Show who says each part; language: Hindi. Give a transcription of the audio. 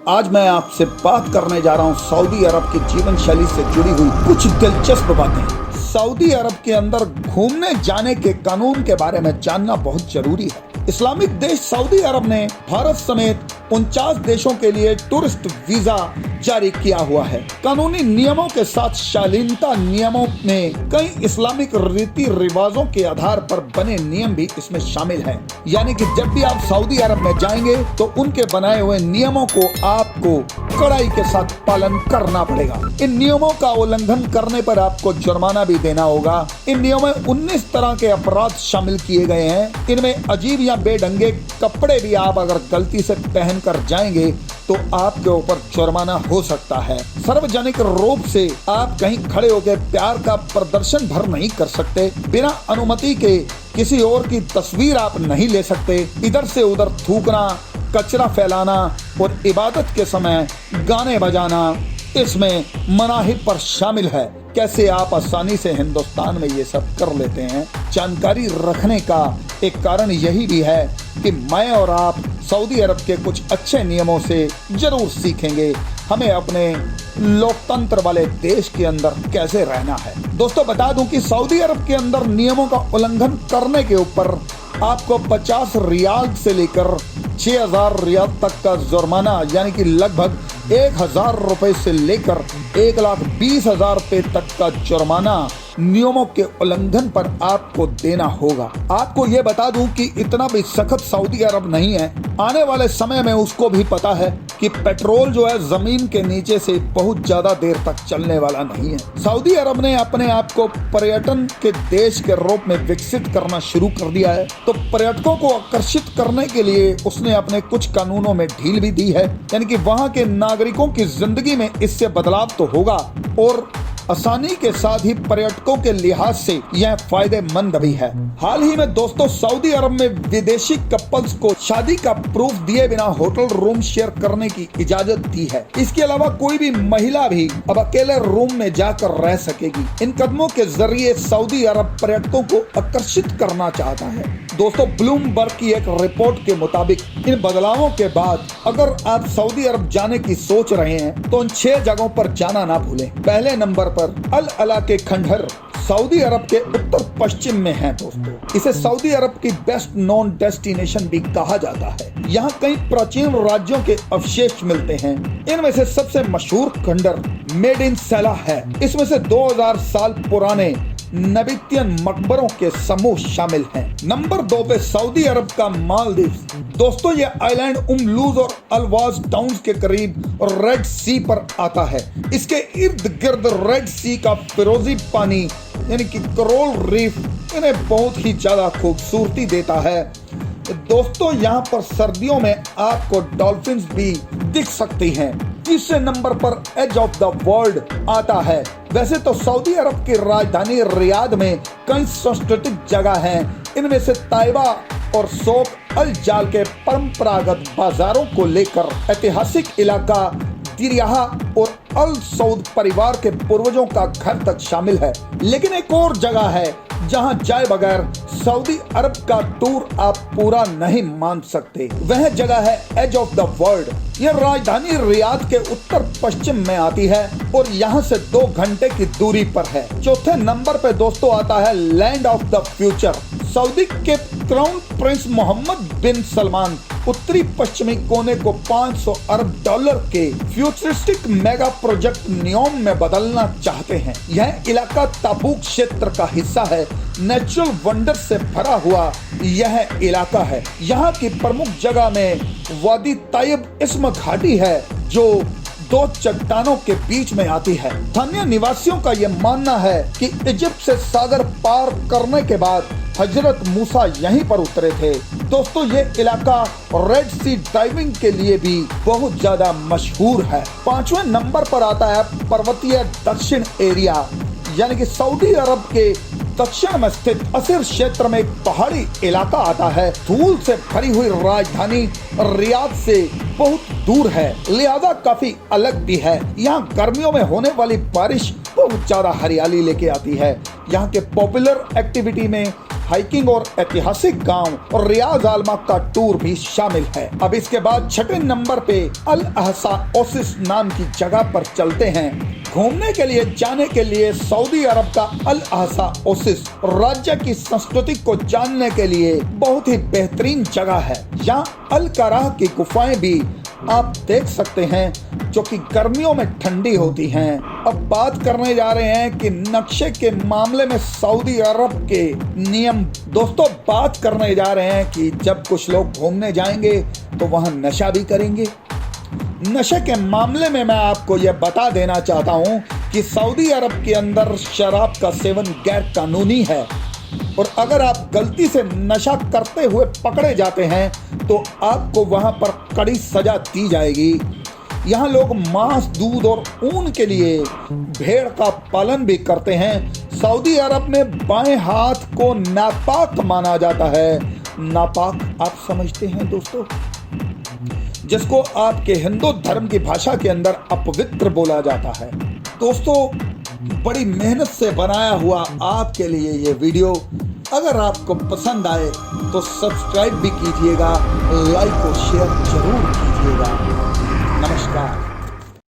Speaker 1: आज मैं आपसे बात करने जा रहा हूँ सऊदी अरब की जीवन शैली से जुड़ी हुई कुछ दिलचस्प बातें। सऊदी अरब के अंदर घूमने जाने के कानून के बारे में जानना बहुत जरूरी है। इस्लामिक देश सऊदी अरब ने भारत समेत 49 देशों के लिए टूरिस्ट वीजा जारी किया हुआ है। कानूनी नियमों के साथ शालीनता नियमों में कई इस्लामिक रीति रिवाजों के आधार पर बने नियम भी इसमें शामिल हैं। यानी कि जब भी आप सऊदी अरब में जाएंगे तो उनके बनाए हुए नियमों को आपको कड़ाई के साथ पालन करना पड़ेगा। इन नियमों का उल्लंघन करने पर आपको जुर्माना भी देना होगा। इन नियमों में 19 तरह के अपराध शामिल किए गए हैं। इनमें अजीब या बेढंगे कपड़े भी आप अगर गलती से पहन कर जाएंगे तो आपके ऊपर जुर्माना हो सकता है। सार्वजनिक रूप से आप कहीं खड़े होकर प्यार का प्रदर्शन भर नहीं कर सकते। बिना अनुमति के किसी और की तस्वीर आप नहीं ले सकते। इधर से उधर थूकना, कचरा फैलाना और इबादत के समय गाने बजाना इसमें मनाही पर शामिल है। कैसे आप आसानी से हिंदुस्तान में ये सब कर लेते हैं, जानकारी रखने का एक कारण यही भी है कि मैं और आप सऊदी अरब के कुछ अच्छे नियमों से जरूर सीखेंगे हमें अपने लोकतंत्र वाले देश के अंदर कैसे रहना है। दोस्तों बता दूं कि सऊदी अरब के अंदर नियमों का उल्लंघन करने के ऊपर आपको 50 रियाल से लेकर 6000 रियाल तक का जुर्माना यानी कि लगभग 1000 रुपए से लेकर 1,20,000 रुपए तक का जुर्माना नियमों के उल्लंघन पर आपको देना होगा। आपको ये बता दूं कि इतना भी सख्त सऊदी अरब नहीं है। आने वाले समय में उसको भी पता है कि पेट्रोल जो है जमीन के नीचे से बहुत ज्यादा देर तक चलने वाला नहीं है। सऊदी अरब ने अपने आप को पर्यटन के देश के रूप में विकसित करना शुरू कर दिया है, तो पर्यटकों को आकर्षित करने के लिए उसने अपने कुछ कानूनों में ढील भी दी है। यानी कि वहाँ के नागरिकों की जिंदगी में इससे बदलाव तो होगा और आसानी के साथ ही पर्यटकों के लिहाज से यह फायदेमंद भी है। हाल ही में दोस्तों सऊदी अरब में विदेशी कपल्स को शादी का प्रूफ दिए बिना होटल रूम शेयर करने की इजाजत दी है। इसके अलावा कोई भी महिला भी अब अकेले रूम में जाकर रह सकेगी। इन कदमों के जरिए सऊदी अरब पर्यटकों को आकर्षित करना चाहता है। दोस्तों ब्लूमबर्ग की एक रिपोर्ट के मुताबिक इन बदलावों के बाद अगर आप सऊदी अरब जाने की सोच रहे हैं तो उन 6 जगहों पर जाना ना भूलें। पहले नंबर पर अल अला के खंडहर सऊदी अरब के उत्तर पश्चिम में है। दोस्तों इसे सऊदी अरब की बेस्ट नोन डेस्टिनेशन भी कहा जाता है। यहाँ कई प्राचीन राज्यों के अवशेष मिलते हैं। इनमें से सबसे मशहूर खंडहर मेड इन सलाह है। इसमें से 2000 साल पुराने नबितियन मकबरों के समूह शामिल हैं। नंबर 2 पे सऊदी अरब का मालदीव्स। दोस्तों ये आइलैंड उमलूज और अलवाज टाउन्स के करीब और रेड सी पर आता है। इसके इर्द गिर्द रेड सी का फिरोजी पानी यानी कि कोरल रीफ इन्हें बहुत ही ज्यादा खूबसूरती देता है। दोस्तों यहाँ पर सर्दियों में आपको डॉल्फिन्स भी दिख सकती हैं। तीसरे नंबर पर एज ऑफ द वर्ल्ड आता है। वैसे तो सऊदी अरब की राजधानी रियाद में कई सांस्कृतिक जगह हैं। इनमें से ताइबा और सोक अल जाल के परंपरागत बाजारों को लेकर ऐतिहासिक इलाका दिरियाहा और अल सऊद परिवार के पूर्वजों का घर तक शामिल है। लेकिन एक और जगह है जहां जाए बगैर सऊदी अरब का टूर आप पूरा नहीं मान सकते। वह जगह है एज ऑफ द वर्ल्ड। यह राजधानी रियाद के उत्तर पश्चिम में आती है और यहां से 2 घंटे की दूरी पर है। चौथे नंबर पे दोस्तों आता है land of the future. Saudi के क्राउन प्रिंस मोहम्मद बिन सलमान उत्तरी पश्चिमी कोने को 500 अरब डॉलर के फ्यूचरिस्टिक मेगा प्रोजेक्ट नियोम में बदलना चाहते हैं। यह इलाका ताबूक क्षेत्र का हिस्सा है। नेचुरल वंडर से भरा हुआ यह इलाका है। यहाँ की प्रमुख जगह में वादी ताइब इस्म घाटी है जो 2 चट्टानों के बीच में आती है। स्थानीय निवासियों का यह मानना है कि इजिप्ट से सागर पार करने के बाद हजरत मूसा यहीं पर उतरे थे। दोस्तों ये इलाका रेड सी डाइविंग के लिए भी बहुत ज्यादा मशहूर है। 5वें नंबर पर आता है पर्वतीय दक्षिण एरिया यानी कि सऊदी अरब के दक्षिण में स्थित असीर क्षेत्र में एक पहाड़ी इलाका आता है। धूल से भरी हुई राजधानी रियाद से बहुत दूर है, लिहाजा काफी अलग भी है। यहाँ गर्मियों में होने वाली बारिश बहुत ज्यादा हरियाली लेके आती है। यहाँ के पॉपुलर एक्टिविटी में हाइकिंग और ऐतिहासिक गांव और रियाज आलमा का टूर भी शामिल है। अब इसके बाद छठे नंबर पे अल अहसा ओसिस नाम की जगह पर चलते हैं। घूमने के लिए जाने के लिए सऊदी अरब का अल अहसा ओसिस राज्य की संस्कृति को जानने के लिए बहुत ही बेहतरीन जगह है। यहाँ अल कराह की गुफाएं भी आप देख सकते हैं जो कि गर्मियों में ठंडी होती हैं। अब बात करने जा रहे हैं कि नक्शे के मामले में सऊदी अरब के नियम। दोस्तों, बात करने जा रहे हैं कि जब कुछ लोग घूमने जाएंगे तो वहां नशा भी करेंगे। नशे के मामले में मैं आपको यह बता देना चाहता हूं कि सऊदी अरब के अंदर शराब का सेवन गैर कानूनी है और अगर आप गलती से नशा करते हुए पकड़े जाते हैं तो आपको वहां पर कड़ी सजा दी जाएगी। यहाँ लोग मांस, दूध और ऊन के लिए भेड़ का पालन भी करते हैं। सऊदी अरब में बाएं हाथ को नापाक माना जाता है। नापाक आप समझते हैं दोस्तों, जिसको आपके हिंदू धर्म की भाषा के अंदर अपवित्र बोला जाता है। दोस्तों, बड़ी मेहनत से बनाया हुआ आपके लिए ये वीडियो अगर आपको पसंद आए तो सब्सक्राइब भी कीजिएगा, लाइक और शेयर जरूर कीजिएगा। नमस्कार।